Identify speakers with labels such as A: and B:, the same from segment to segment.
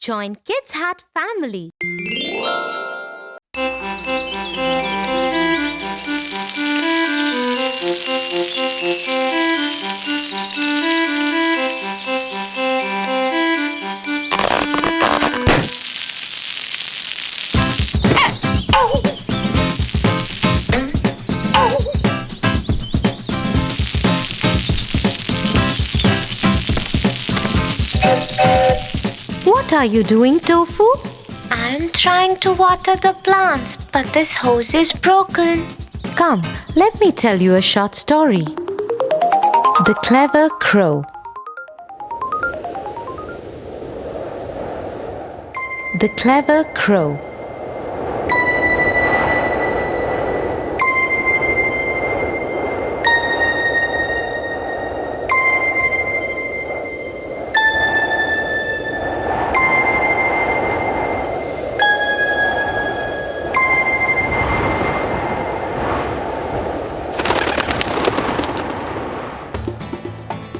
A: Join Kids Hut family. What are you doing, Tofu?
B: I'm trying to water the plants, but this hose is broken.
A: Come, let me tell you a short story. The Clever Crow. The Clever Crow.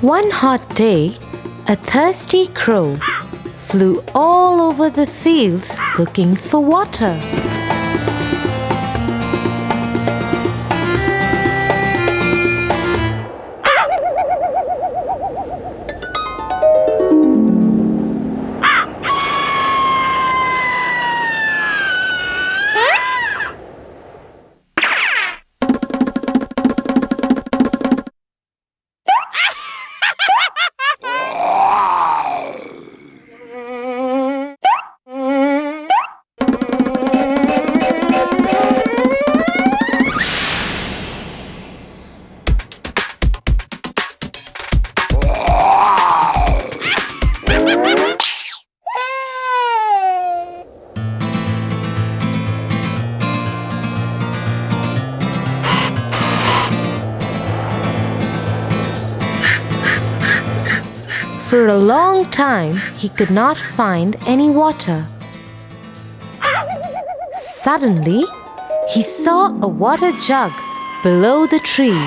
A: One hot day, a thirsty crow flew all over the fields looking for water. For a long time, he could not find any water. Suddenly, he saw a water jug below the tree.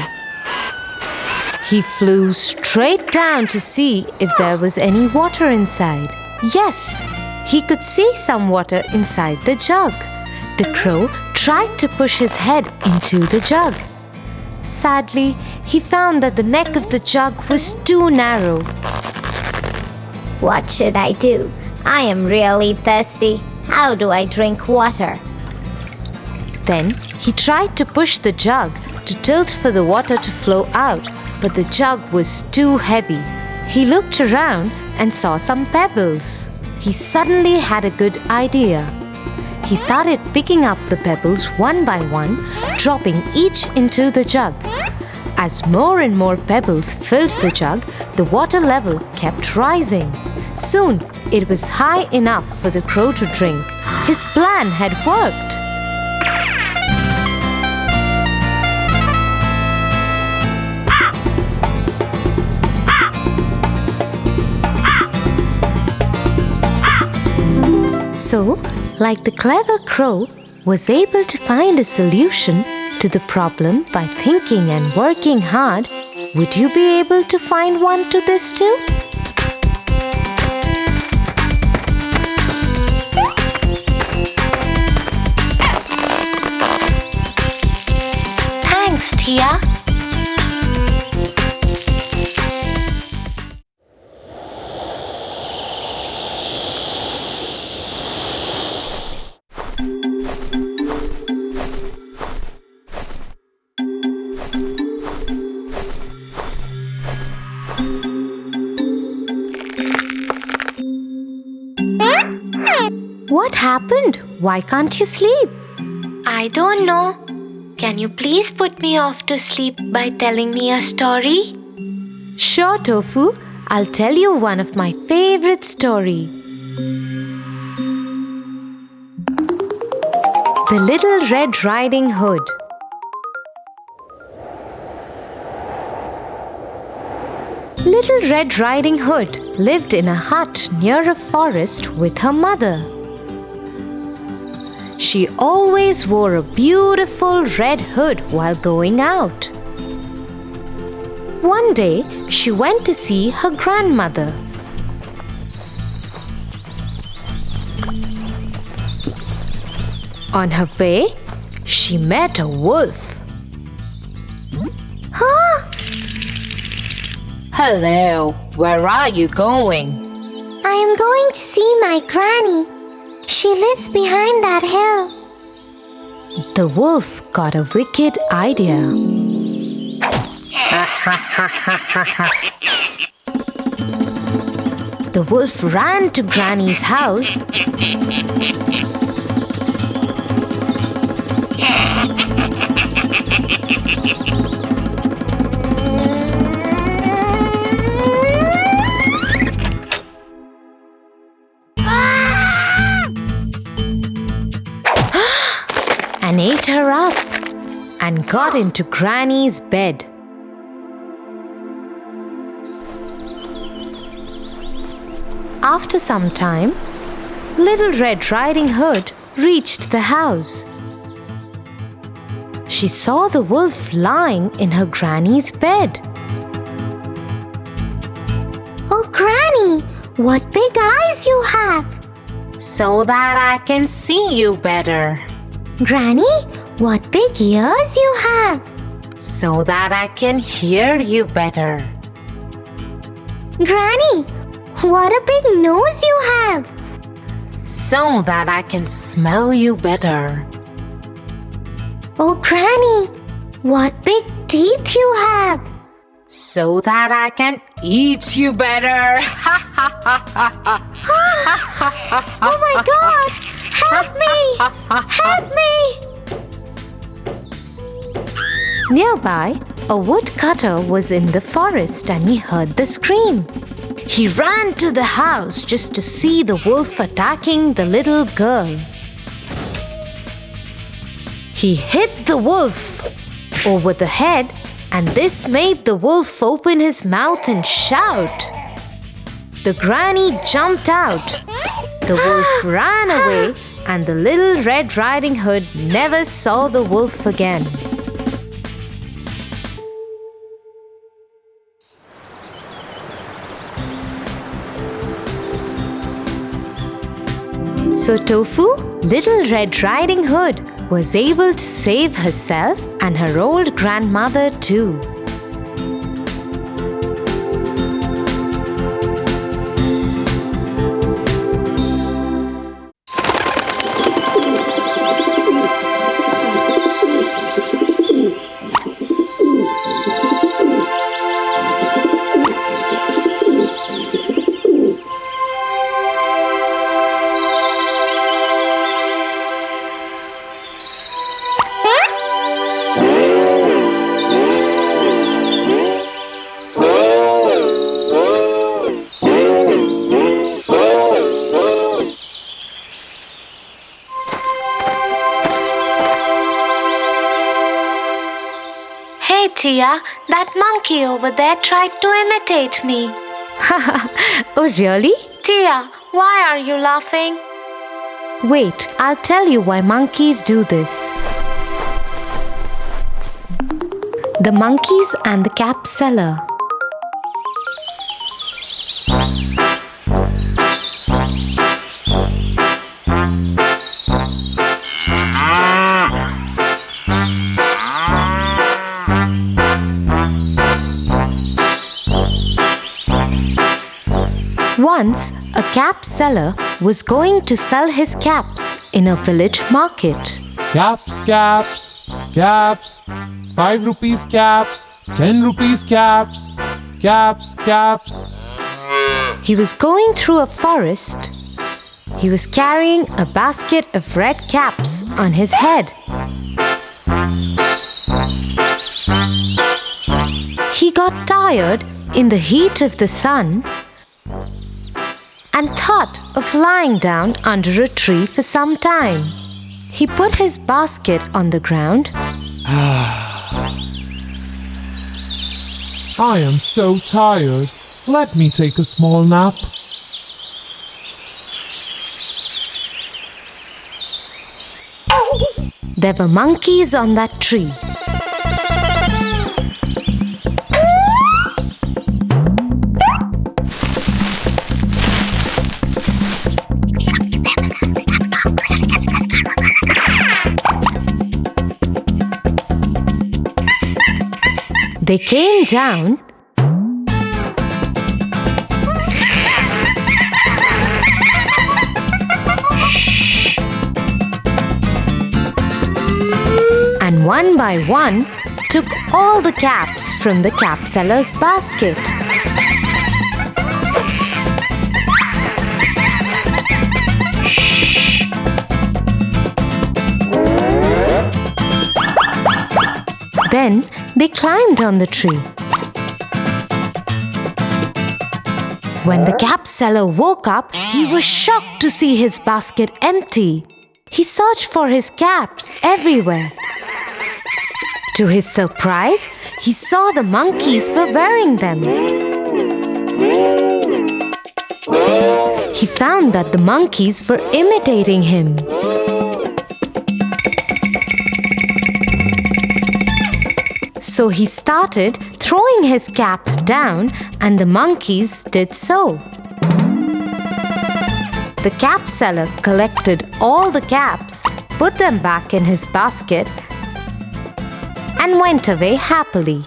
A: He flew straight down to see if there was any water inside. Yes, he could see some water inside the jug. The crow tried to push his head into the jug. Sadly, he found that the neck of the jug was too narrow.
B: What should I do? I am really thirsty. How do I drink water?
A: Then he tried to push the jug to tilt for the water to flow out, but the jug was too heavy. He looked around and saw some pebbles. He suddenly had a good idea. He started picking up the pebbles one by one, dropping each into the jug. As more and more pebbles filled the jug, the water level kept rising. Soon, it was high enough for the crow to drink. His plan had worked. So, like the clever crow was able to find a solution to the problem by thinking and working hard, would you be able to find one to this too?
B: Thanks, Tia.
A: What happened? Why can't you sleep?
B: I don't know. Can you please put me off to sleep by telling me a story?
A: Sure, Tofu. I'll tell you one of my favorite stories. The Little Red Riding Hood. Little Red Riding Hood lived in a hut near a forest with her mother. She always wore a beautiful red hood while going out. One day, she went to see her grandmother. On her way, she met a wolf.
B: Huh?
A: Hello, where are you going?
B: I am going to see my granny. She lives behind that hill.
A: The wolf got a wicked idea. The wolf ran to Granny's house and ate her up and got into Granny's bed. After some time, Little Red Riding Hood reached the house. She saw the wolf lying in her granny's bed.
B: Oh, Granny, what big eyes you have!
A: So that I can see you better.
B: Granny, what big ears you have!
A: So that I can hear you better.
B: Granny, what a big nose you have!
A: So that I can smell you better.
B: Oh, Granny, what big teeth you have!
A: So that I can eat you better.
B: Oh my God! Help me! Help me!
A: Nearby, a woodcutter was in the forest and he heard the scream. He ran to the house just to see the wolf attacking the little girl. He hit the wolf over the head, and this made the wolf open his mouth and shout. The granny jumped out. The wolf ran away, and the Little Red Riding Hood never saw the wolf again. So Tofu, Little Red Riding Hood, was able to save herself and her old grandmother too.
B: Hey Tia, that monkey over there tried to imitate me.
A: Oh, really?
B: Tia, why are you laughing?
A: Wait, I'll tell you why monkeys do this. The monkeys and the cap seller. Once, a cap seller was going to sell his caps in a village market.
C: Caps, caps, caps, 5 rupees caps, 10 rupees caps, caps, caps.
A: He was going through a forest. He was carrying a basket of red caps on his head. He got tired in the heat of the sun and thought of lying down under a tree for some time. He put his basket on the ground.
C: I am so tired. Let me take a small nap.
A: There were monkeys on that tree. They came down and one by one took all the caps from the cap seller's basket. Then they climbed on the tree. When the cap seller woke up, he was shocked to see his basket empty. He searched for his caps everywhere. To his surprise, he saw the monkeys were wearing them. He found that the monkeys were imitating him. So he started throwing his cap down, and the monkeys did so. The cap seller collected all the caps, put them back in his basket, and went away happily.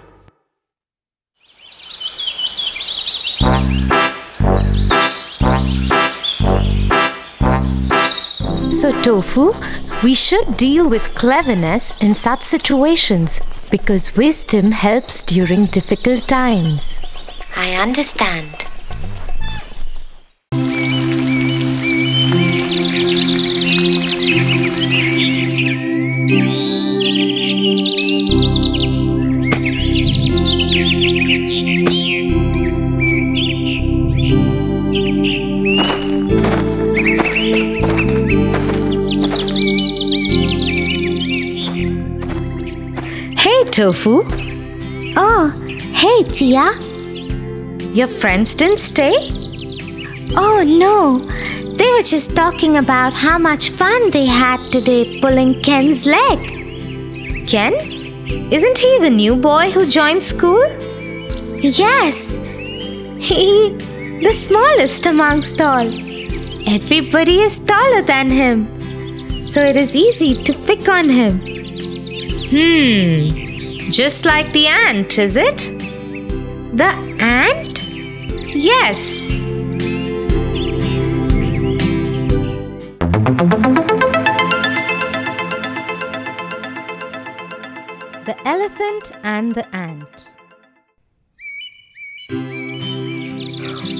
A: So, Tofu, we should deal with cleverness in such situations because wisdom helps during difficult times.
B: I understand.
A: Hey, Tofu.
D: Oh, hey, Tia.
A: Your friends didn't stay?
D: Oh, no. They were just talking about how much fun they had today pulling Ken's leg.
A: Ken? Isn't he the new boy who joined school?
D: Yes. He, the smallest amongst all. Everybody is taller than him, so it is easy to pick on him.
A: Just like the ant, is it?
D: The ant?
A: Yes. The Elephant and the Ant.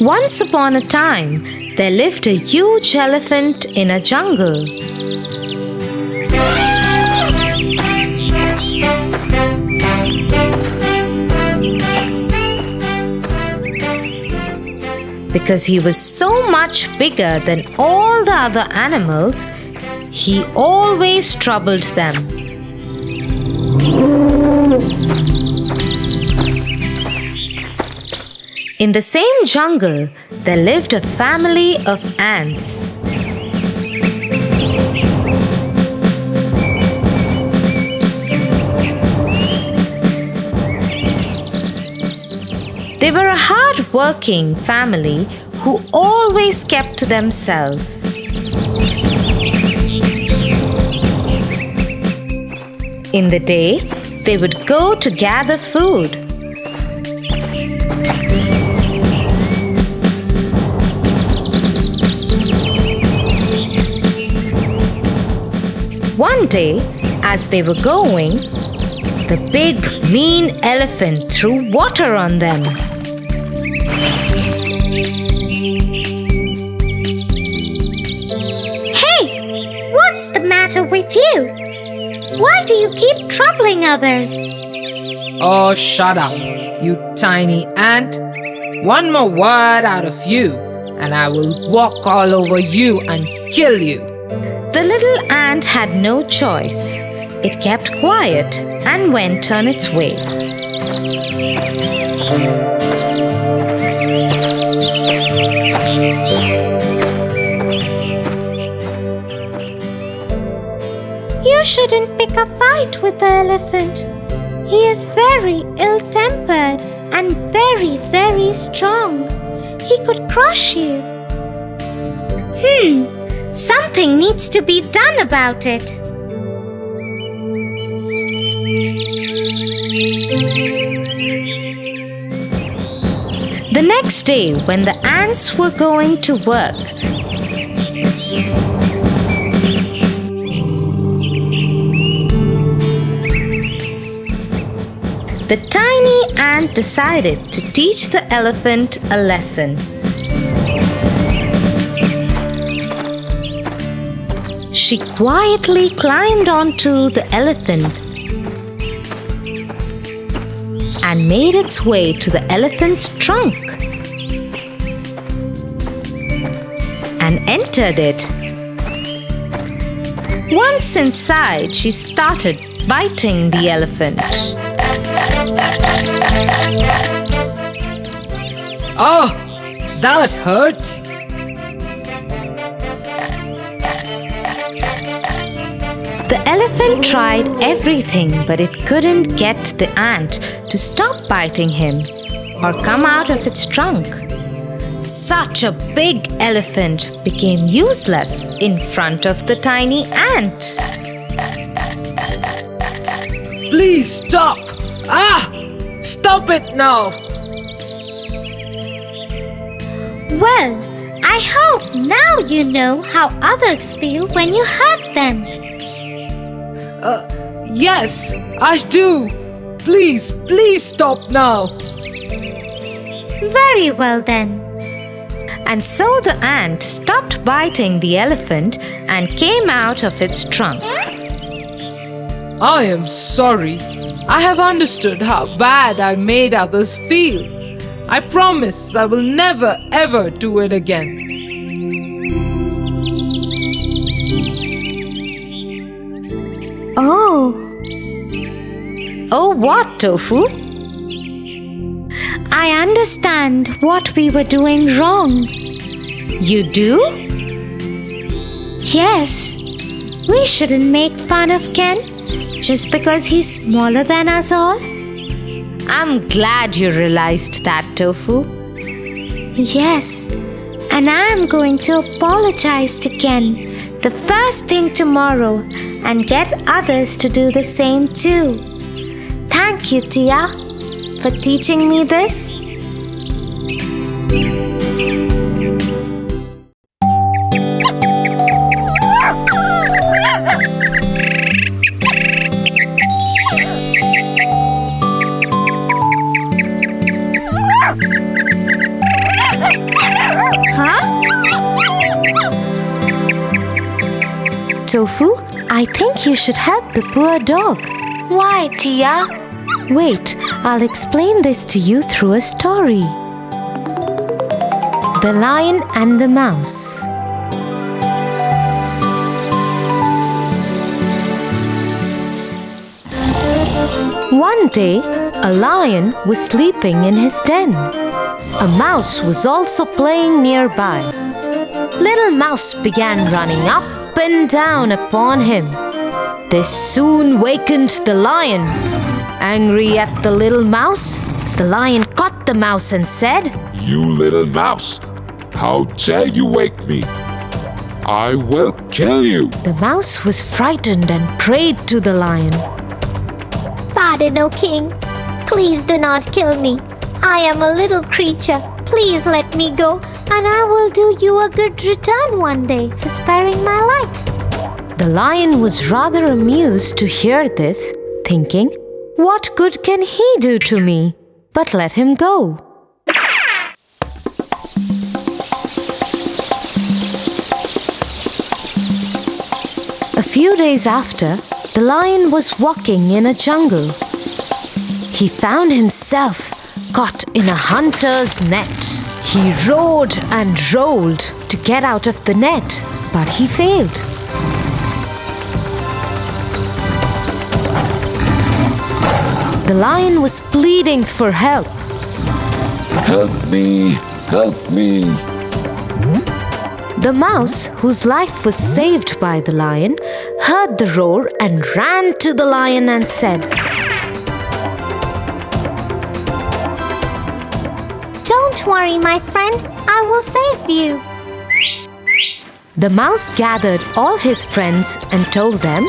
A: Once upon a time, there lived a huge elephant in a jungle. Because he was so much bigger than all the other animals, he always troubled them. In the same jungle, there lived a family of ants. They were a hard-working family who always kept to themselves. In the day, they would go to gather food. One day, as they were going, the big, mean elephant threw water on them.
D: Hey, what's the matter with you? Why do you keep troubling others?
E: Oh, shut up, you tiny ant. One more word out of you, and I will walk all over you and kill you.
A: The little ant had no choice. It kept quiet and went on its way.
D: You shouldn't pick a fight with the elephant. He is very ill-tempered and very, very strong. He could crush you. Something needs to be done about it.
A: The next day, when the ants were going to work, the tiny ant decided to teach the elephant a lesson. She quietly climbed onto the elephant and made its way to the elephant's trunk and entered it. Once inside, she started biting the elephant.
E: Oh, that hurts.
A: The elephant tried everything, but it couldn't get the ant to stop biting him or come out of its trunk. Such a big elephant became useless in front of the tiny ant.
E: Please stop. Stop it now.
D: Well, I hope now you know how others feel when you hurt them.
E: Yes, I do. Please stop now.
D: Very well then.
A: And so the ant stopped biting the elephant and came out of its trunk.
E: I am sorry. I have understood how bad I made others feel. I promise I will never ever do it again.
A: Oh, what, Tofu?
D: I understand what we were doing wrong.
A: You do?
D: Yes, we shouldn't make fun of Ken just because he's smaller than us all.
A: I'm glad you realized that, Tofu.
D: Yes, and I'm going to apologize to Ken the first thing tomorrow and get others to do the same too. Thank you, Tia, for teaching me this.
A: Tofu, I think you should help the poor dog.
B: Why, Tia?
A: Wait, I'll explain this to you through a story. The Lion and the Mouse. One day, a lion was sleeping in his den. A mouse was also playing nearby. Little Mouse began running up and down upon him. This soon wakened the lion. Angry at the little mouse, the lion caught the mouse and said,
F: "You little mouse, how dare you wake me? I will kill you."
A: The mouse was frightened and prayed to the lion.
D: Pardon, O king. Please do not kill me. I am a little creature. Please let me go, and I will do you a good return one day for sparing my life.
A: The lion was rather amused to hear this, thinking, "What good can he do to me? But let him go." A few days after, the lion was walking in a jungle. He found himself caught in a hunter's net. He rode and rolled to get out of the net, but he failed. The lion was pleading for help.
F: Help me, help me.
A: The mouse, whose life was saved by the lion, heard the roar and ran to the lion and said,
D: Don't worry, my friend. I will save you.
A: The mouse gathered all his friends and told them,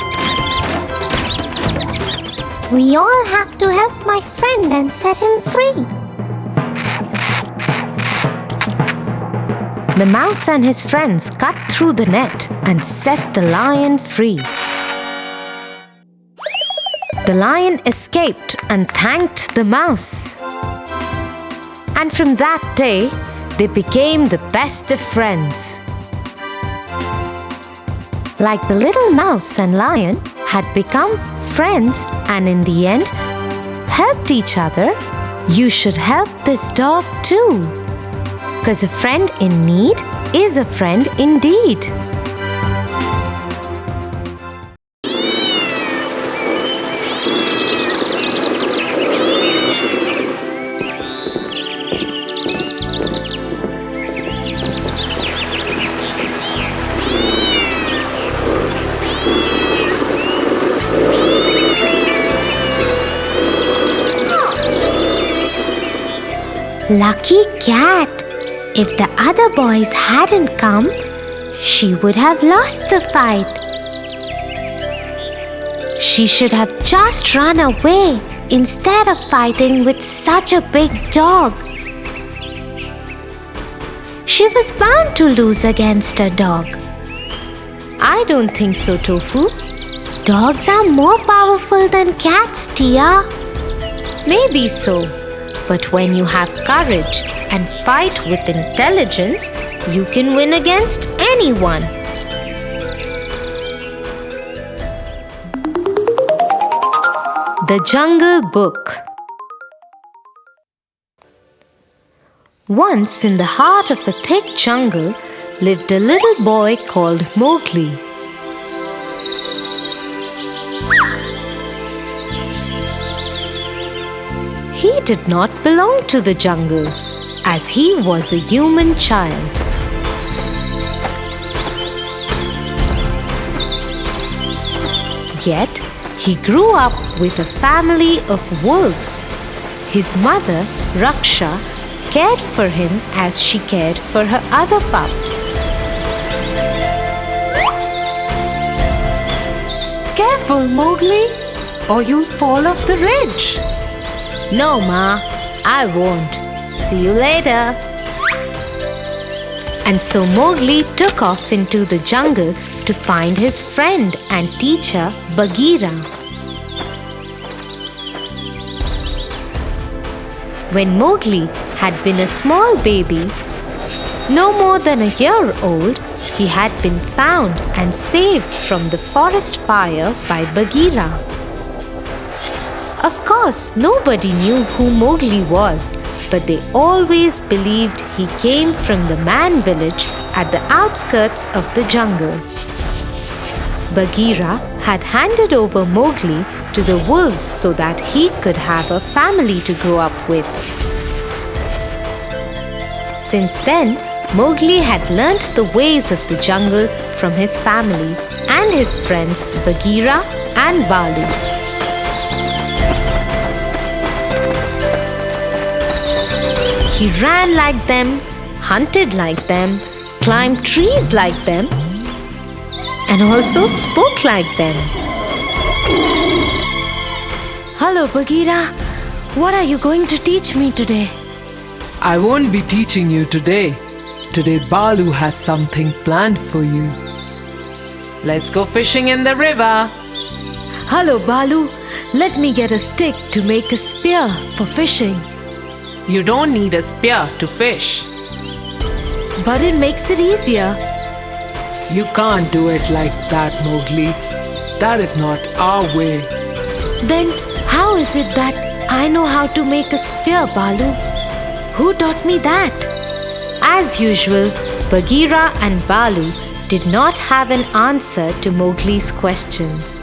D: We all have to help my friend and set him free.
A: The mouse and his friends cut through the net and set the lion free. The lion escaped and thanked the mouse. And from that day, they became the best of friends. Like the little mouse and lion had become friends and in the end helped each other, you should help this dog too. 'Cause a friend in need is a friend indeed.
D: Lucky cat! If the other boys hadn't come, she would have lost the fight. She should have just run away instead of fighting with such a big dog. She was bound to lose against a dog.
A: I don't think so, Tofu.
D: Dogs are more powerful than cats, Tia.
A: Maybe so. But when you have courage and fight with intelligence, you can win against anyone. The Jungle Book. Once in the heart of a thick jungle lived a little boy called Mowgli. He did not belong to the jungle, as he was a human child. Yet, he grew up with a family of wolves. His mother, Raksha, cared for him as she cared for her other pups.
E: Careful, Mowgli, or you'll fall off the ridge.
A: No, Ma, I won't. See you later. And so Mowgli took off into the jungle to find his friend and teacher Bagheera. When Mowgli had been a small baby, no more than a year old, he had been found and saved from the forest fire by Bagheera. Of course, nobody knew who Mowgli was, but they always believed he came from the man village at the outskirts of the jungle. Bagheera had handed over Mowgli to the wolves so that he could have a family to grow up with. Since then, Mowgli had learnt the ways of the jungle from his family and his friends Bagheera and Balu. He ran like them, hunted like them, climbed trees like them, and also spoke like them. Hello, Bagheera. What are you going to teach me today?
E: I won't be teaching you today. Today Balu has something planned for you. Let's go fishing in the river.
A: Hello, Balu. Let me get a stick to make a spear for fishing.
E: You don't need a spear to fish.
A: But it makes it easier.
E: You can't do it like that, Mowgli. That is not our way.
A: Then how is it that I know how to make a spear, Balu? Who taught me that? As usual, Bagheera and Balu did not have an answer to Mowgli's questions.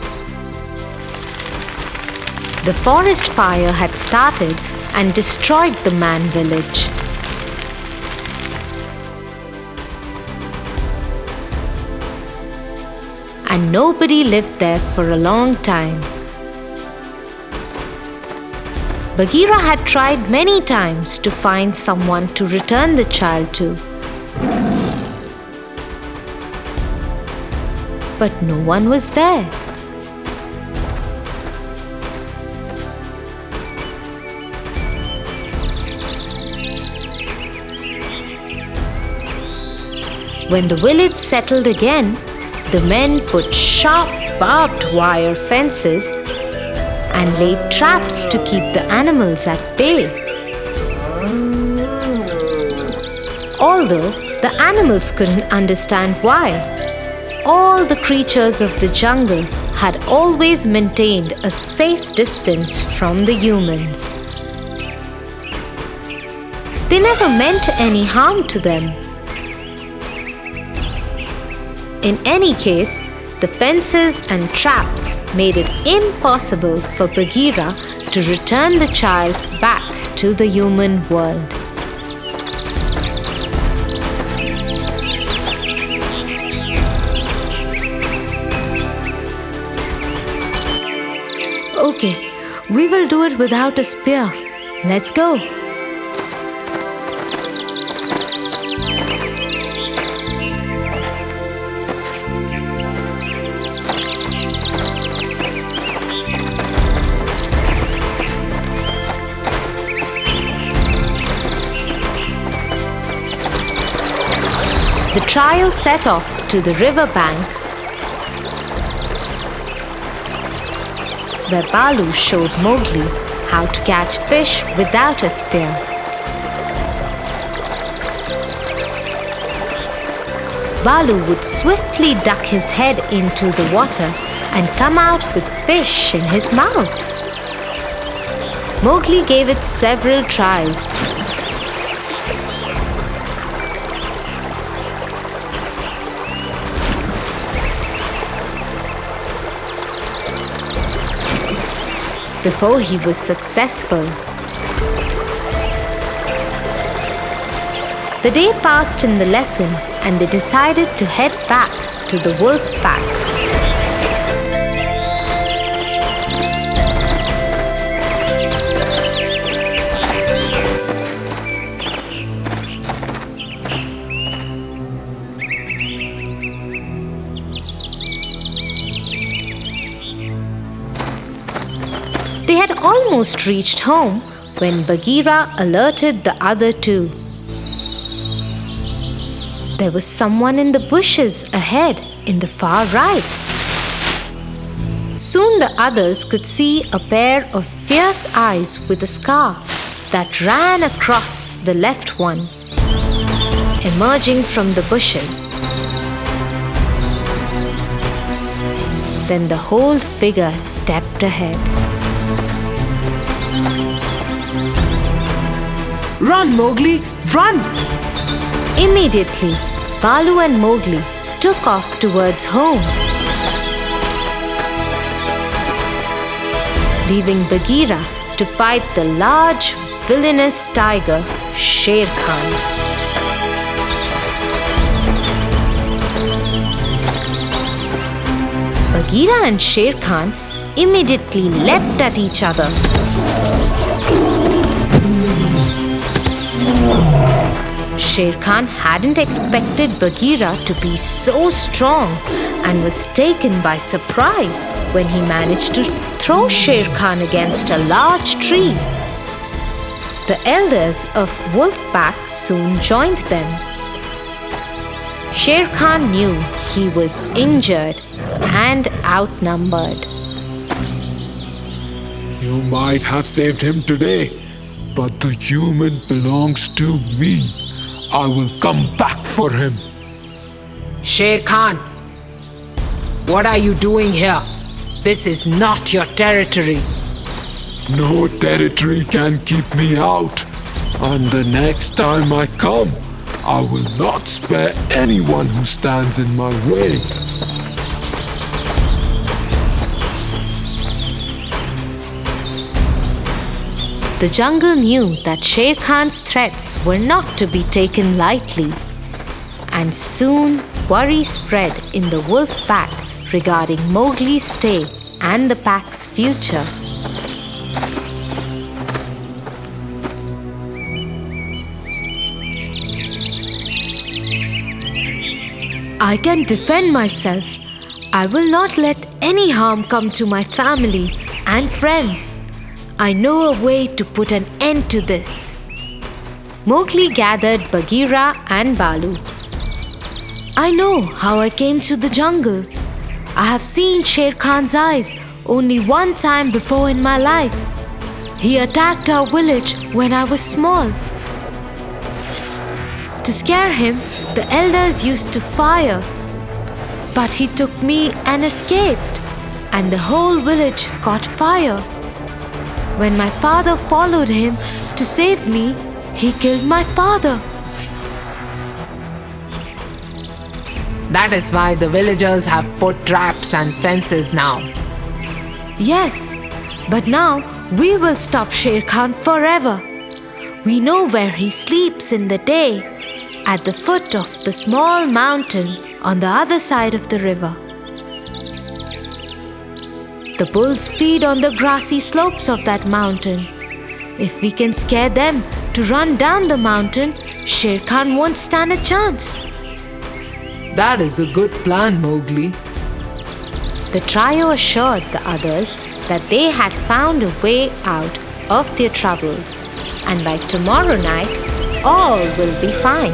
A: The forest fire had started and destroyed the man village. And nobody lived there for a long time. Bagheera had tried many times to find someone to return the child to. But no one was there. When the village settled again, the men put sharp barbed wire fences and laid traps to keep the animals at bay. Although the animals couldn't understand why, all the creatures of the jungle had always maintained a safe distance from the humans. They never meant any harm to them. In any case, the fences and traps made it impossible for Bagheera to return the child back to the human world. Okay, we will do it without a spear. Let's go. The trio set off to the river bank, where Balu showed Mowgli how to catch fish without a spear. Balu would swiftly duck his head into the water and come out with fish in his mouth. Mowgli gave it several tries. Before he was successful. The day passed in the lesson and they decided to head back to the wolf pack. They had almost reached home when Bagheera alerted the other two. There was someone in the bushes ahead in the far right. Soon the others could see a pair of fierce eyes with a scar that ran across the left one, emerging from the bushes. Then the whole figure stepped ahead.
E: Run, Mowgli, run!
A: Immediately, Balu and Mowgli took off towards home, leaving Bagheera to fight the large, villainous tiger, Sher Khan. Bagheera and Sher Khan immediately leapt at each other. Sher Khan hadn't expected Bagheera to be so strong and was taken by surprise when he managed to throw Sher Khan against a large tree. The elders of Wolfpack soon joined them. Sher Khan knew he was injured and outnumbered.
F: You might have saved him today, but the human belongs to me. I will come back for him.
E: Sher Khan, what are you doing here? This is not your territory.
F: No territory can keep me out. And the next time I come, I will not spare anyone who stands in my way.
A: The jungle knew that Sher Khan's threats were not to be taken lightly, and soon worry spread in the wolf pack regarding Mowgli's stay and the pack's future. I can defend myself. I will not let any harm come to my family and friends. I know a way to put an end to this. Mowgli gathered Bagheera and Balu. I know how I came to the jungle. I have seen Sher Khan's eyes only one time before in my life. He attacked our village when I was small. To scare him, the elders used to fire. But he took me and escaped, and the whole village caught fire. When my father followed him to save me, he killed my father.
E: That is why the villagers have put traps and fences now.
A: Yes, but now we will stop Sher Khan forever. We know where he sleeps in the day, at the foot of the small mountain on the other side of the river. The bulls feed on the grassy slopes of that mountain. If we can scare them to run down the mountain, Sher Khan won't stand a chance.
E: That is a good plan, Mowgli.
A: The trio assured the others that they had found a way out of their troubles, and by tomorrow night, all will be fine.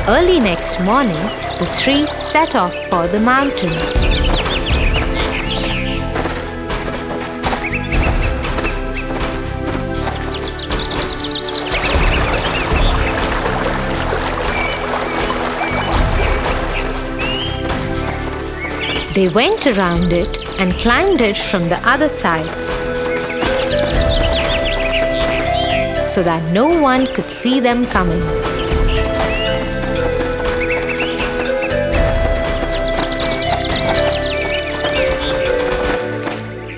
A: Early next morning, the three set off for the mountain. They went around it and climbed it from the other side so that no one could see them coming.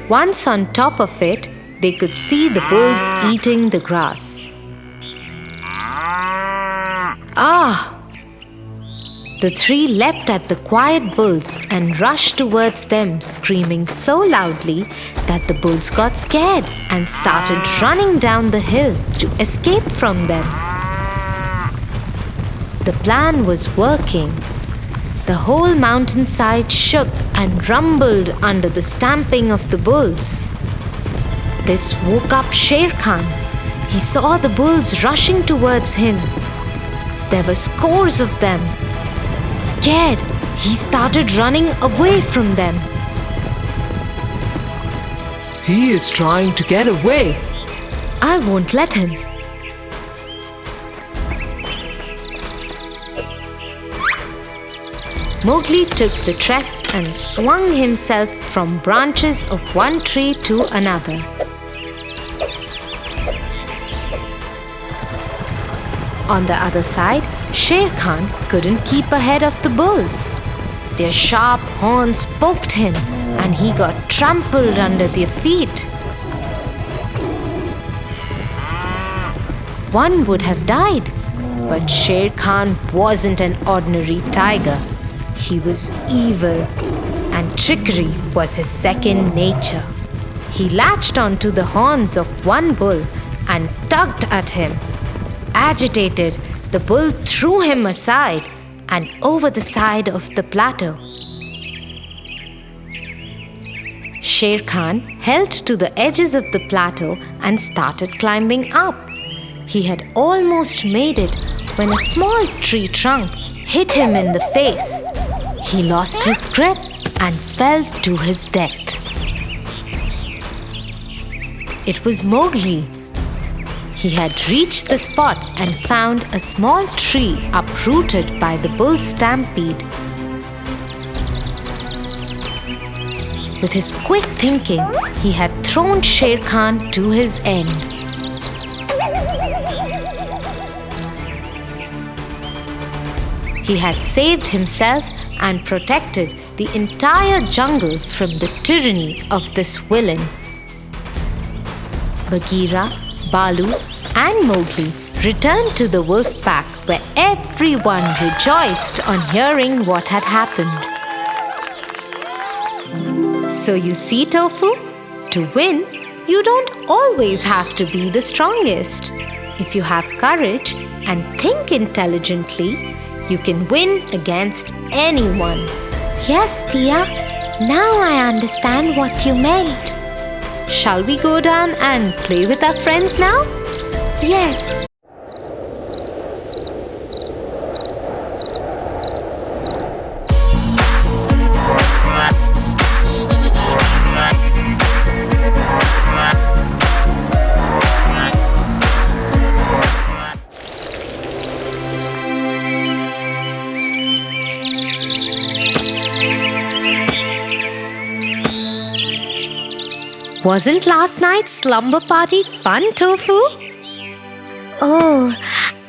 A: Once on top of it, they could see the bulls eating the grass. Ah! The three leapt at the quiet bulls and rushed towards them, screaming so loudly that the bulls got scared and started running down the hill to escape from them. The plan was working. The whole mountainside shook and rumbled under the stamping of the bulls. This woke up Sher Khan. He saw the bulls rushing towards him. There were scores of them. Scared, he started running away from them.
E: He is trying to get away.
A: I won't let him. Mowgli took the tress and swung himself from branches of one tree to another. On the other side, Sher Khan couldn't keep ahead of the bulls. Their sharp horns poked him, and he got trampled under their feet. One would have died, but Sher Khan wasn't an ordinary tiger. He was evil, and trickery was his second nature. He latched onto the horns of one bull and tugged at him. Agitated, the bull threw him aside and over the side of the plateau. Sher Khan held to the edges of the plateau and started climbing up. He had almost made it when a small tree trunk hit him in the face. He lost his grip and fell to his death. It was Mowgli. He had reached the spot and found a small tree uprooted by the bull stampede. With his quick thinking, he had thrown Sher Khan to his end. He had saved himself and protected the entire jungle from the tyranny of this villain. Bagheera, Balu, and Mowgli returned to the wolf pack, where everyone rejoiced on hearing what had happened. So you see, Tofu, to win, you don't always have to be the strongest. If you have courage and think intelligently, you can win against anyone.
D: Yes, Tia. Now I understand what you meant.
A: Shall we go down and play with our friends now?
D: Yes.
A: Wasn't last night's slumber party fun, Tofu?
D: Oh,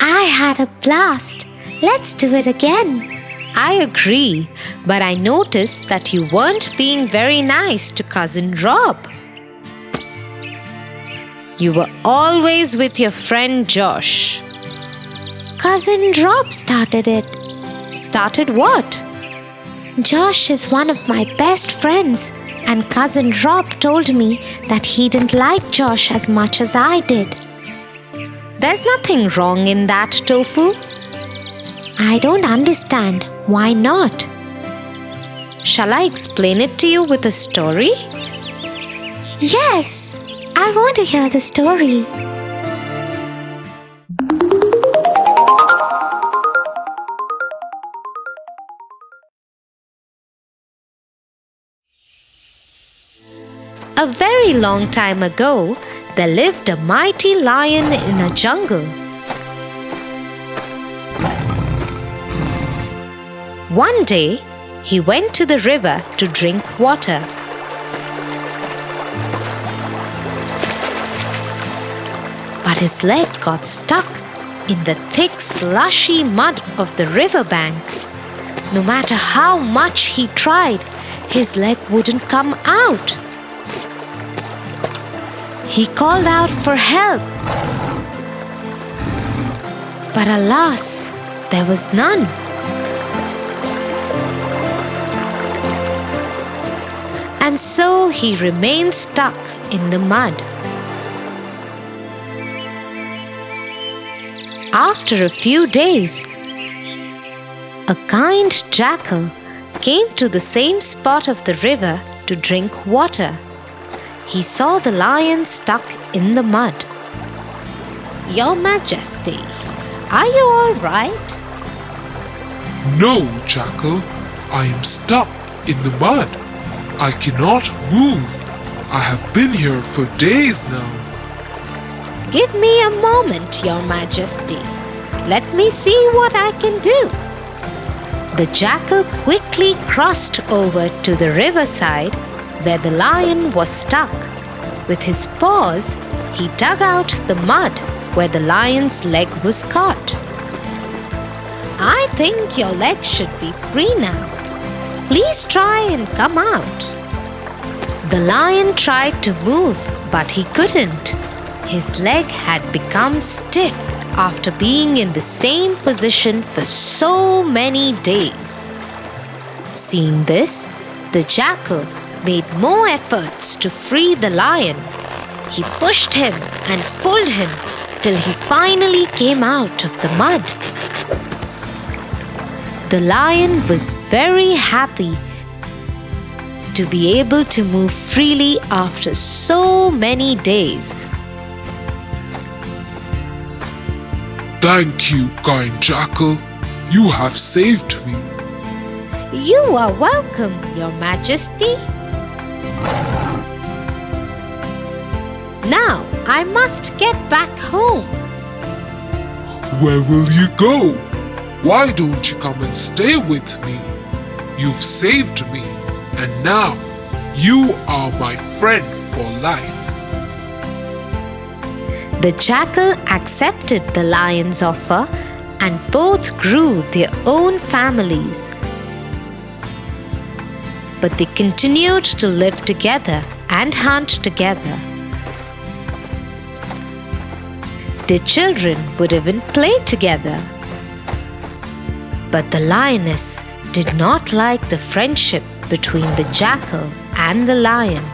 D: I had a blast. Let's do it again.
A: I agree, but I noticed that you weren't being very nice to Cousin Rob. You were always with your friend Josh.
D: Cousin Rob started it.
A: Started what?
D: Josh is one of my best friends, and Cousin Rob told me that he didn't like Josh as much as I did.
A: There's nothing wrong in that, Tofu.
D: I don't understand. Why not?
A: Shall I explain it to you with a story?
D: Yes, I want to hear the story.
A: A very long time ago, there lived a mighty lion in a jungle. One day, he went to the river to drink water. But his leg got stuck in the thick, slushy mud of the riverbank. No matter how much he tried, his leg wouldn't come out. He called out for help. But alas, there was none. And so he remained stuck in the mud. After a few days, a kind jackal came to the same spot of the river to drink water. He saw the lion stuck in the mud. "Your Majesty, are you all right?"
F: No, Jackal. I am stuck in the mud. I cannot move. I have been here for days now.
A: "Give me a moment, Your Majesty. Let me see what I can do." The jackal quickly crossed over to the riverside where the lion was stuck. With his paws, he dug out the mud where the lion's leg was caught. "I think your leg should be free now. Please try and come out." The lion tried to move, but he couldn't. His leg had become stiff after being in the same position for so many days. Seeing this, the jackal made more efforts to free the lion. He pushed him and pulled him till he finally came out of the mud. The lion was very happy to be able to move freely after so many days.
F: Thank you, kind Jackal. You have saved me.
A: "You are welcome, Your Majesty." "Now I must get back home."
F: Where will you go? Why don't you come and stay with me? You've saved me, and now you are my friend for life.
A: The jackal accepted the lion's offer, and both grew their own families. But they continued to live together and hunt together. Their children would even play together. But the lioness did not like the friendship between the jackal and the lion.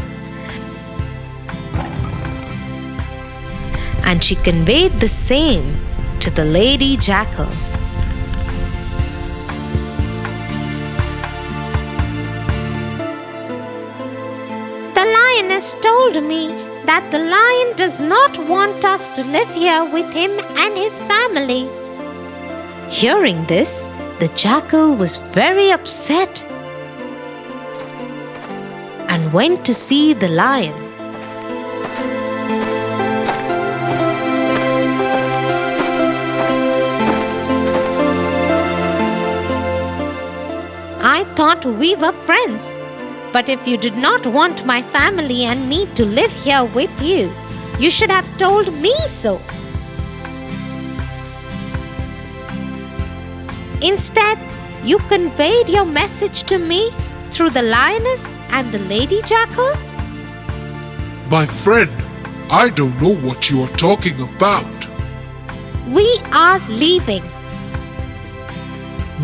A: And she conveyed the same to the lady jackal. The lioness
D: has told me that the lion does not want us to live here with him and his family.
A: Hearing this, the jackal was very upset and went to see the lion.
D: I thought we were friends, but if you did not want my family and me to live here with you, you should have told me so. Instead, you conveyed your message to me through the lioness and the lady jackal?
F: My friend, I don't know what you are talking about.
D: We are leaving.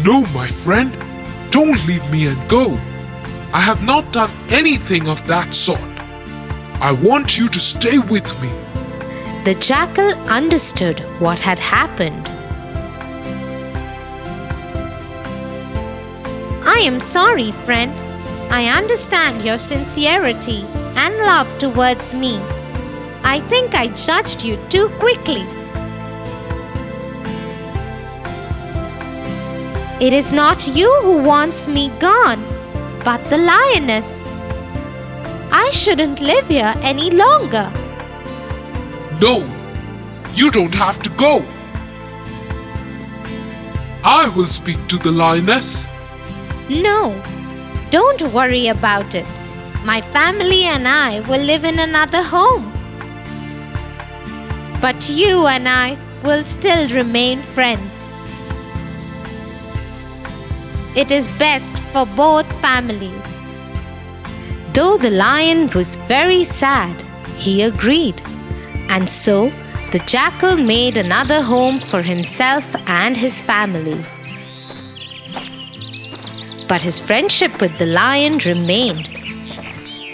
F: No, my friend, don't leave me and go. I have not done anything of that sort. I want you to stay with me.
A: The jackal understood what had happened.
D: I am sorry, friend. I understand your sincerity and love towards me. I think I judged you too quickly. It is not you who wants me gone, but the lioness. I shouldn't live here any longer.
F: No, you don't have to go. I will speak to the lioness.
D: No, don't worry about it. My family and I will live in another home. But you and I will still remain friends. It is best for both families.
A: Though the lion was very sad, he agreed. And so the jackal made another home for himself and his family. But his friendship with the lion remained.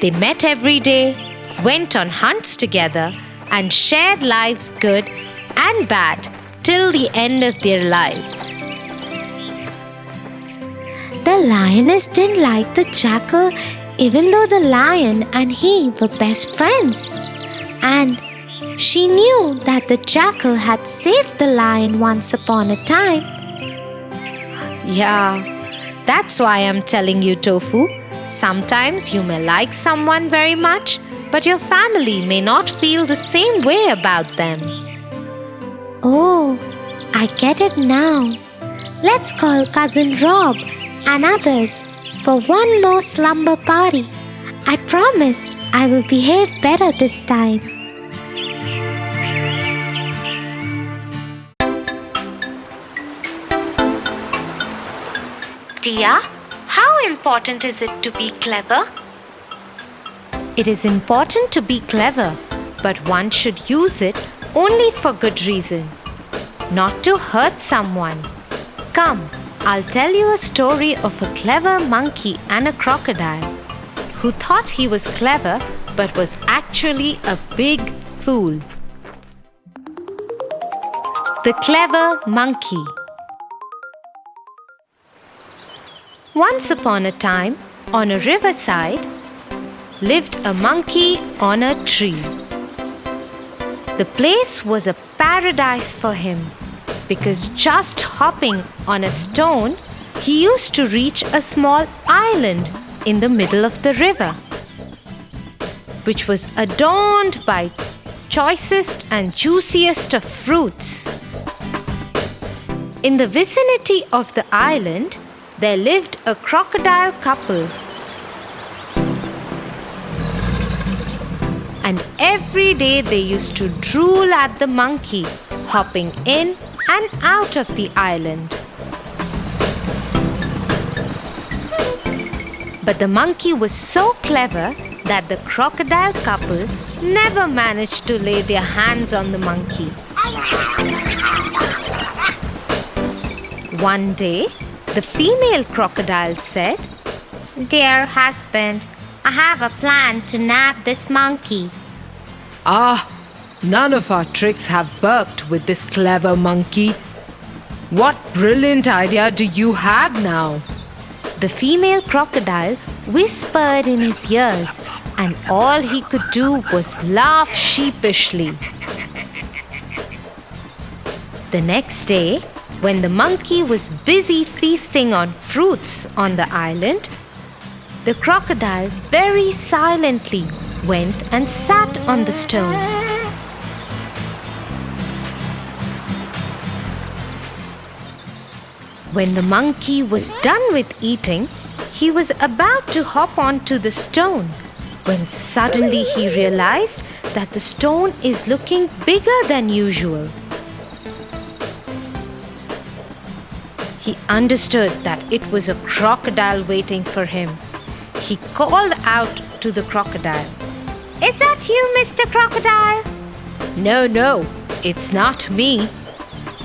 A: They met every day, went on hunts together, and shared lives good and bad till the end of their lives.
D: The lioness didn't like the jackal even though the lion and he were best friends. And she knew that the jackal had saved the lion once upon a time.
A: Yeah, that's why I'm telling you, Tofu. Sometimes you may like someone very much, but your family may not feel the same way about them.
D: Oh, I get it now. Let's call Cousin Rob and others for one more slumber party. I promise I will behave better this time.
B: Tia, how important is it to be clever?
A: It is important to be clever, but one should use it only for good reason, not to hurt someone. Come, I'll tell you a story of a clever monkey and a crocodile who thought he was clever but was actually a big fool. The Clever Monkey. Once upon a time, on a riverside, lived a monkey on a tree. The place was a paradise for him because just hopping on a stone, he used to reach a small island in the middle of the river, which was adorned by choicest and juiciest of fruits. In the vicinity of the island, there lived a crocodile couple. And every day they used to drool at the monkey, hopping in and out of the island. But the monkey was so clever that the crocodile couple never managed to lay their hands on the monkey. One day, the female crocodile said,
D: Dear husband, I have a plan to nab this monkey.
E: Ah, none of our tricks have worked with this clever monkey. What brilliant idea do you have now?
A: The female crocodile whispered in his ears and all he could do was laugh sheepishly. The next day, when the monkey was busy feasting on fruits on the island, the crocodile very silently went and sat on the stone. When the monkey was done with eating, he was about to hop onto the stone when suddenly he realized that the stone is looking bigger than usual. He understood that it was a crocodile waiting for him. He called out to the crocodile, "Is that you, Mr. Crocodile?" No, it's not me."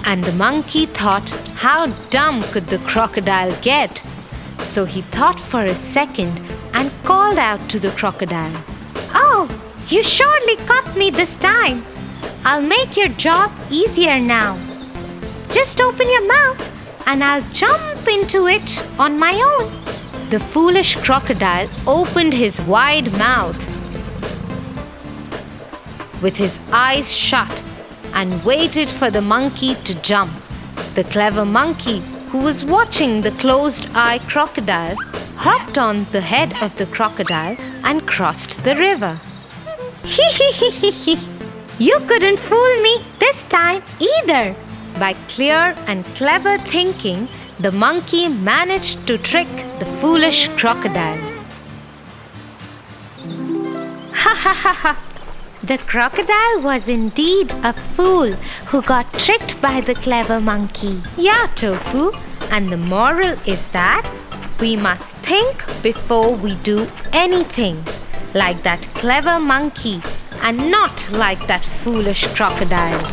A: And the monkey thought, how dumb could the crocodile get? So he thought for a second and called out to the crocodile, "Oh, you surely caught me this time. I'll make your job easier now. Just open your mouth and I'll jump into it on my own." The foolish crocodile opened his wide mouth with his eyes shut and waited for the monkey to jump. The clever monkey, who was watching the closed-eye crocodile, hopped on the head of the crocodile and crossed the river. "You couldn't fool me this time either." By clear and clever thinking, the monkey managed to trick the foolish crocodile. Ha ha ha ha! The crocodile was indeed a fool who got tricked by the clever monkey. Yeah, Tofu, and the moral is that we must think before we do anything, like that clever monkey and not like that foolish crocodile.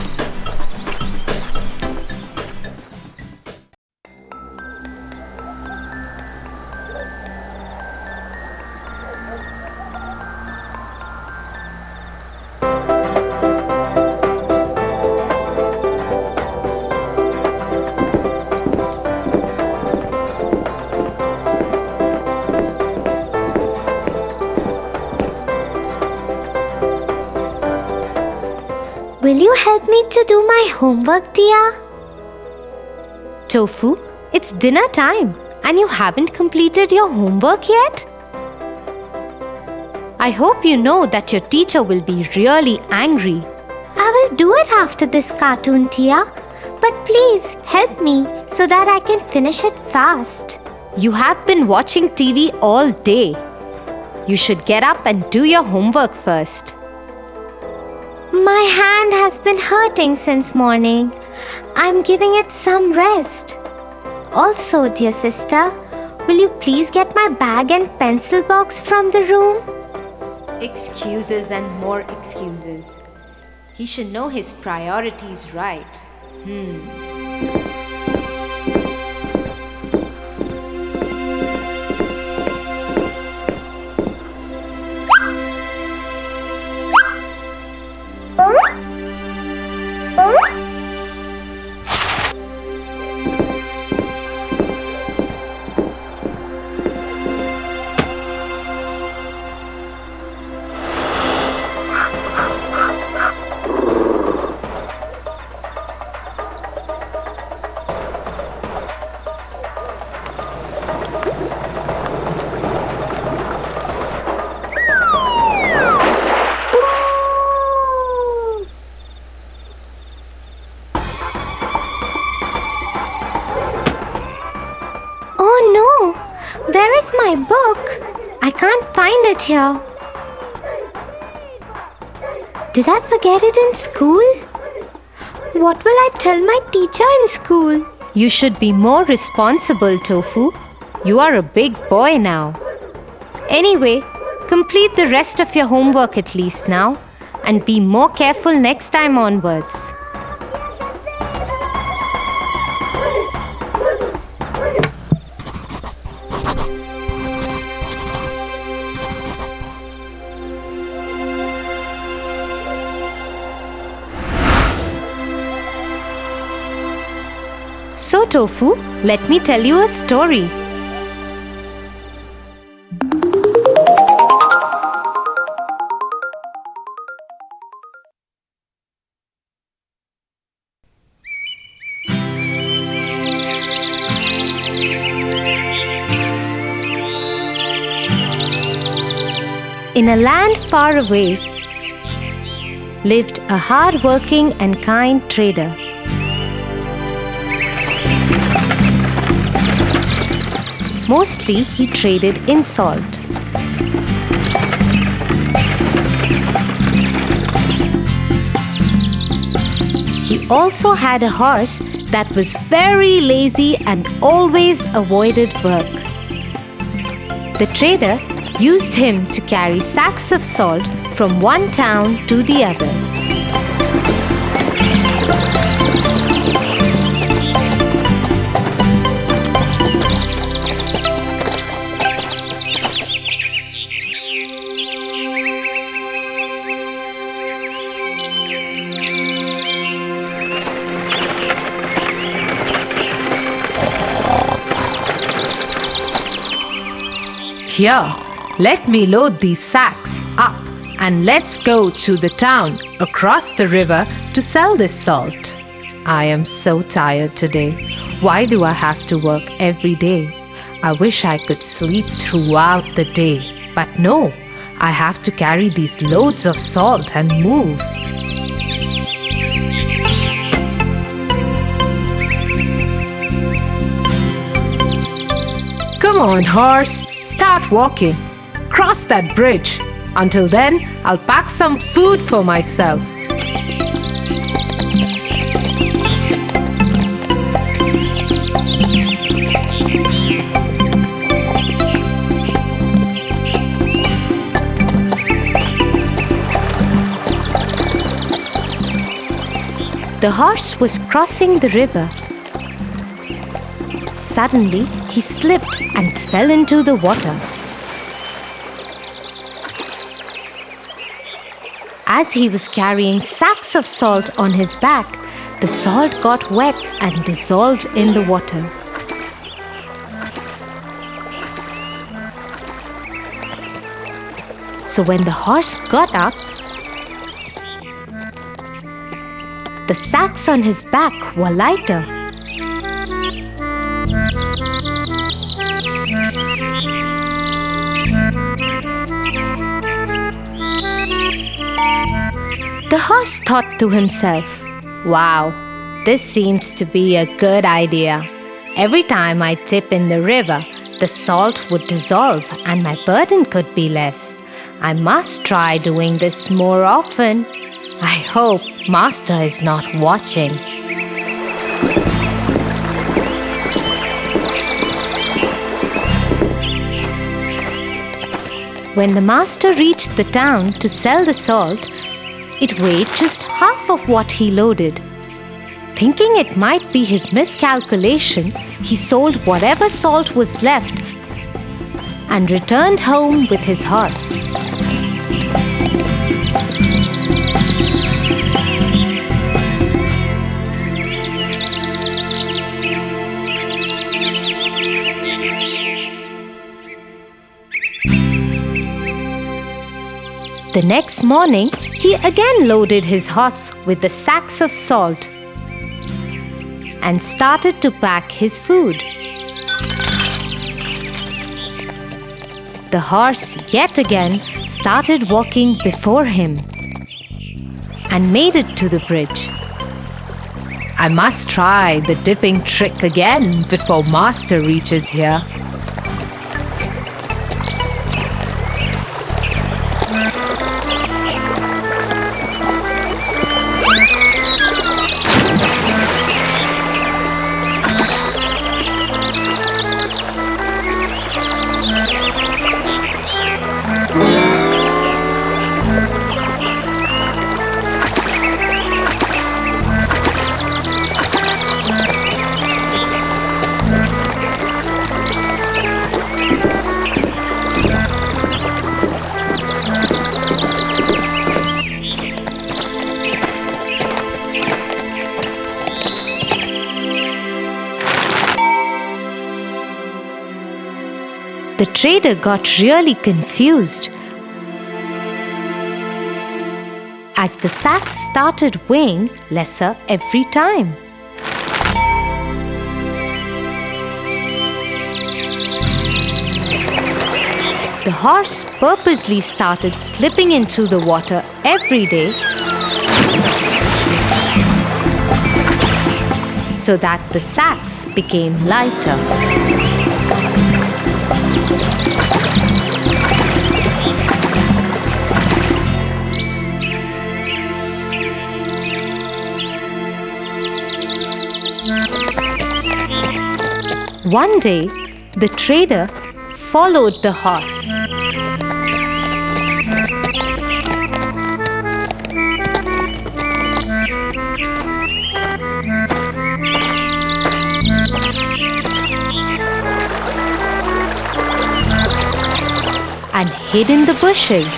D: Will you help me to do my homework, Tia?
A: Tofu, it's dinner time and you haven't completed your homework yet? I hope you know that your teacher will be really angry.
D: I will do it after this cartoon, Tia. But please help me so that I can finish it fast.
A: You have been watching TV all day. You should get up and do your homework first.
D: My hand has been hurting since morning. I'm giving it some rest. Also, dear sister, will you please get my bag and pencil box from the room?
A: Excuses and more excuses. He should know his priorities right.
D: Where is my book? I can't find it here. Did I forget it in school? What will I tell my teacher in school?
A: You should be more responsible, Tofu. You are a big boy now. Anyway, complete the rest of your homework at least now and be more careful next time onwards. So, Tofu, let me tell you a story. In a land far away lived a hard-working and kind trader. Mostly he traded in salt. He also had a horse that was very lazy and always avoided work. The trader used him to carry sacks of salt from one town to the other.
E: Here, let me load these sacks up and let's go to the town across the river to sell this salt. I am so tired today. Why do I have to work every day? I wish I could sleep throughout the day. But no, I have to carry these loads of salt and move. Come on, horse. Start walking. Cross that bridge. Until then, I'll pack some food for myself.
A: The horse was crossing the river. Suddenly, he slipped and fell into the water. As he was carrying sacks of salt on his back, the salt got wet and dissolved in the water. So when the horse got up, the sacks on his back were lighter. The horse thought to himself, "Wow, this seems to be a good idea. Every time I dip in the river, the salt would dissolve and my burden could be less. I must try doing this more often. I hope Master is not watching." When the master reached the town to sell the salt, it weighed just half of what he loaded. Thinking it might be his miscalculation, he sold whatever salt was left and returned home with his horse. The next morning, he again loaded his horse with the sacks of salt and started to pack his food. The horse yet again started walking before him and made it to the bridge. I must try the dipping trick again before Master reaches here. The trader got really confused as the sacks started weighing lesser every time. The horse purposely started slipping into the water every day so that the sacks became lighter. One day, the trader followed the horse. And hid in the bushes.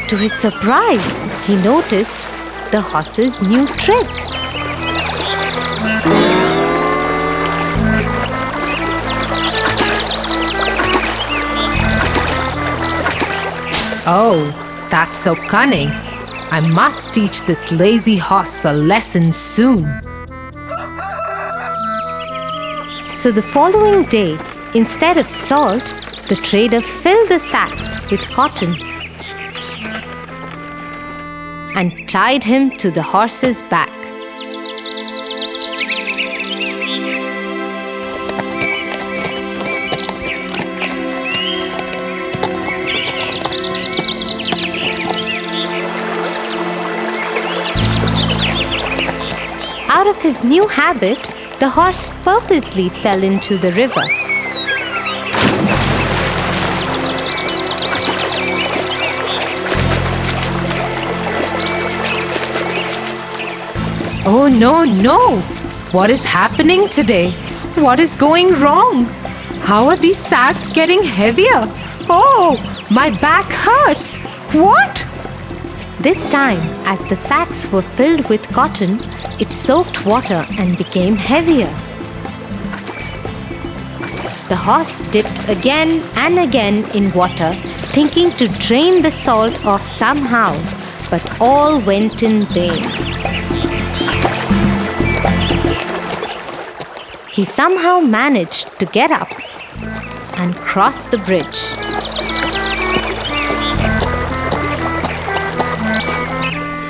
A: To his surprise, he noticed the horse's new trick.
E: Oh, that's so cunning. I must teach this lazy horse a lesson soon.
A: So the following day, instead of salt, the trader filled the sacks with cotton and tied him to the horse's back. Out of his new habit, the horse purposely fell into the river.
E: Oh no, no! What is happening today? What is going wrong? How are these sacks getting heavier? Oh, my back hurts! What?
A: This time, as the sacks were filled with cotton, it soaked water and became heavier. The horse dipped again and again in water, thinking to drain the salt off somehow, but all went in vain. He somehow managed to get up and cross the bridge.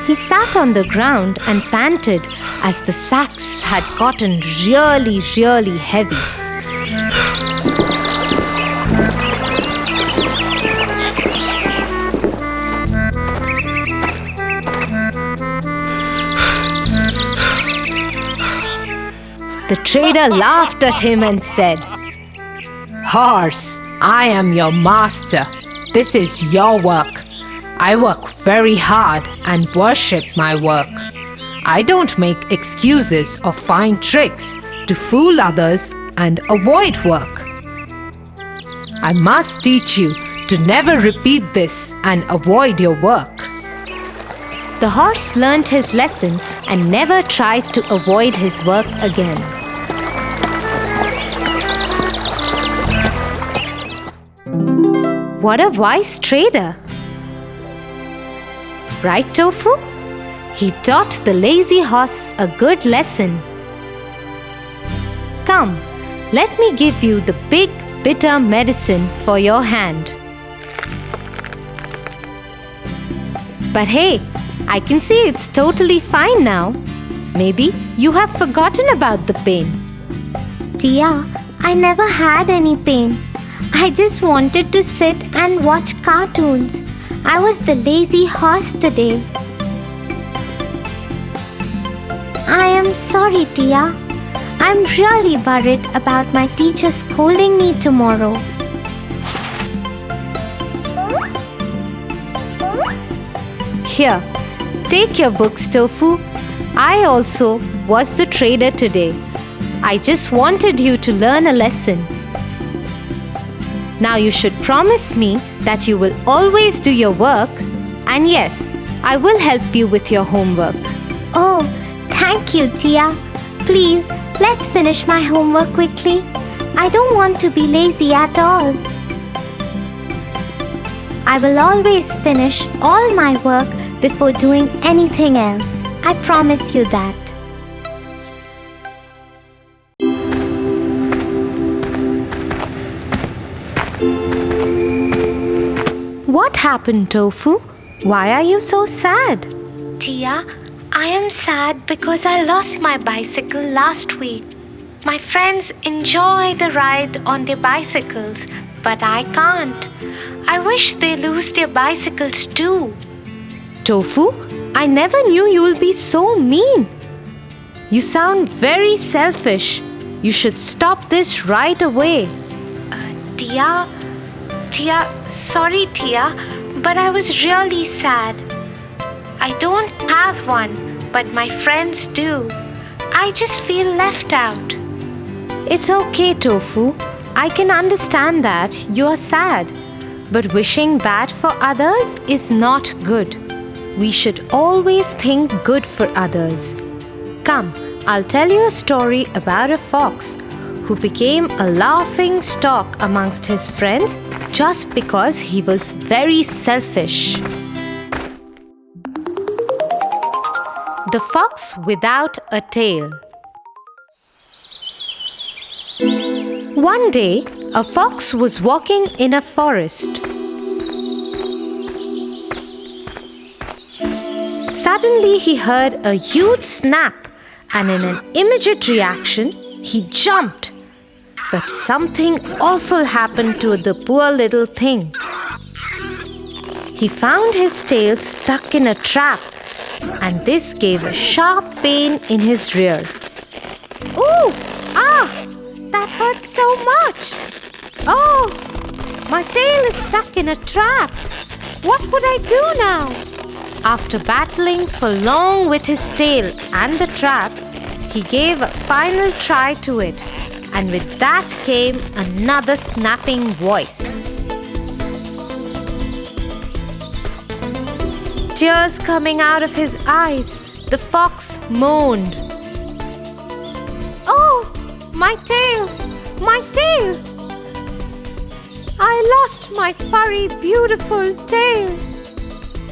A: He sat on the ground and panted as the sacks had gotten really, really heavy. The trader laughed at him and said,
E: Horse, I am your master. This is your work. I work very hard and worship my work. I don't make excuses or find tricks to fool others and avoid work. I must teach you to never repeat this and avoid your work.
A: The horse learned his lesson and never tried to avoid his work again. What a wise trader! Right, Tofu? He taught the lazy horse a good lesson. Come, let me give you the big bitter medicine for your hand. But hey, I can see it's totally fine now. Maybe you have forgotten about the pain.
D: Tia, I never had any pain. I just wanted to sit and watch cartoons. I was the lazy horse today. I am sorry, Tia. I'm really worried about my teacher scolding me tomorrow.
A: Here, take your books, Tofu. I also was the trader today. I just wanted you to learn a lesson. Now you should promise me that you will always do your work, and yes, I will help you with your homework.
D: Oh, thank you, Tia. Please, let's finish my homework quickly. I don't want to be lazy at all. I will always finish all my work before doing anything else. I promise you that.
A: What happened, Tofu? Why are you so sad?
B: Tia, I am sad because I lost my bicycle last week. My friends enjoy the ride on their bicycles, but I can't. I wish they lose their bicycles too.
A: Tofu, I never knew you'll be so mean. You sound very selfish. You should stop this right away.
B: Tia, sorry Tia, but I was really sad. I don't have one, but my friends do. I just feel left out.
A: It's okay, Tofu. I can understand that you are sad. But wishing bad for others is not good. We should always think good for others. Come, I'll tell you a story about a fox who became a laughing stock amongst his friends just because he was very selfish. The Fox Without a Tail. One day, a fox was walking in a forest. Suddenly, he heard a huge snap, and in an immediate reaction, he jumped. But something awful happened to the poor little thing. He found his tail stuck in a trap, and this gave a sharp pain in his rear. Ooh! Ah! That hurts so much! Oh! My tail is stuck in a trap! What would I do now? After battling for long with his tail and the trap, he gave a final try to it, and with that came another snapping voice. Tears coming out of his eyes, the fox moaned. Oh, my tail! My tail! I lost my furry, beautiful tail.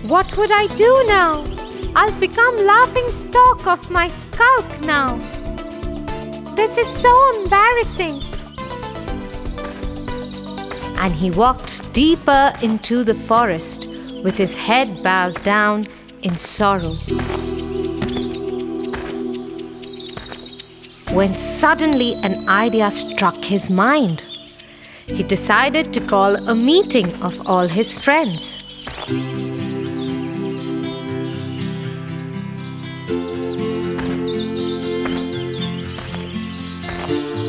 A: What would I do now? I'll become laughing stock of my skulk now. This is so embarrassing. And he walked deeper into the forest with his head bowed down in sorrow. When suddenly an idea struck his mind. He decided to call a meeting of all his friends.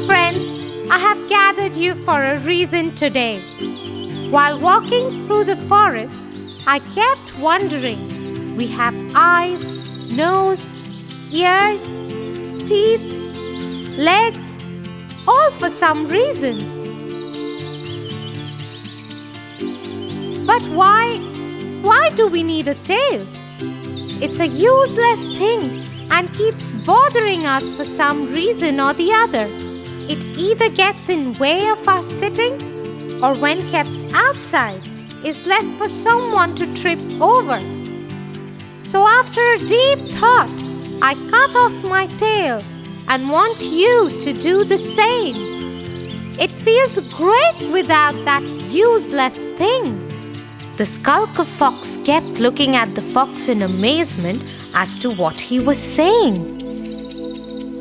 A: Friends, I have gathered you for a reason today. While walking through the forest, I kept wondering. We have eyes, nose, ears, teeth, legs, all for some reasons. But why do we need a tail? It's a useless thing and keeps bothering us for some reason or the other. It either gets in way of our sitting or when kept outside is left for someone to trip over. So after a deep thought, I cut off my tail and want you to do the same. It feels great without that useless thing. The skulker fox kept looking at the fox in amazement as to what he was saying.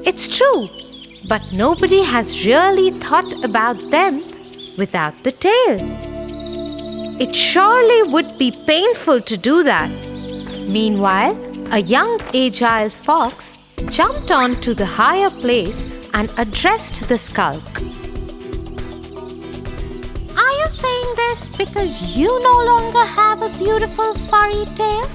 A: It's true, but nobody has really thought about them without the tail. It surely would be painful to do that. Meanwhile, a young agile fox jumped onto the higher place and addressed the skulk. Are you saying this because you no longer have a beautiful furry tail?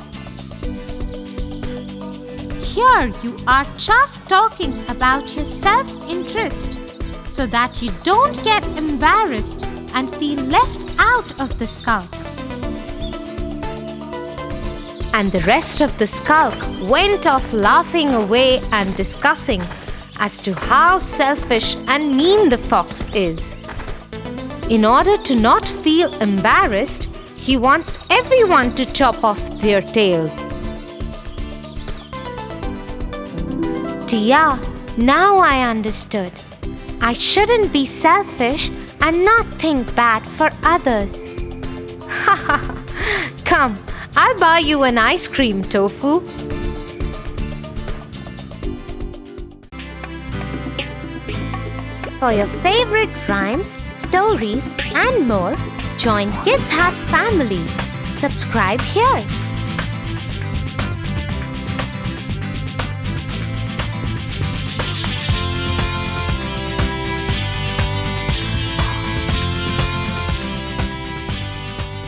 A: Here you are just talking about your self-interest so that you don't get embarrassed and feel left out of the skulk. And the rest of the skulk went off laughing away and discussing as to how selfish and mean the fox is. In order to not feel embarrassed, he wants everyone to chop off their tail.
B: Tia, now I understood. I shouldn't be selfish and not think bad for others.
A: Come, I'll buy you an ice cream, Tofu.
B: For your favorite rhymes, stories, and more, join Kids Hut family. Subscribe here.